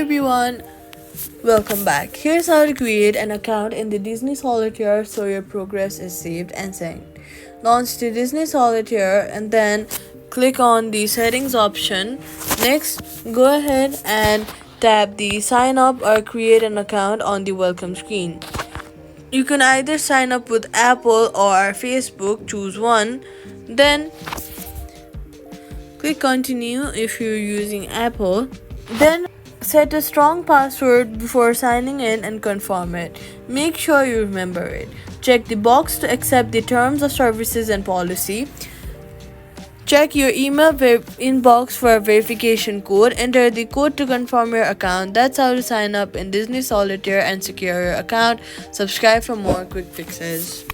everyone, welcome back. Here's how to create an account in the Disney Solitaire so your progress is saved and synced. Launch the Disney Solitaire and then click on the settings option. Next, go ahead and tap the sign up or create an account on the welcome screen. You can either sign up with Apple or Facebook, choose one. Then click continue if you're using Apple. Then set a strong password before signing in and confirm it. Make sure you remember it. Check the box to accept the terms of services and policy. Check your email inbox for a verification code. Enter the code to confirm your account. That's how to sign up in Disney Solitaire and secure your account. Subscribe for more quick fixes.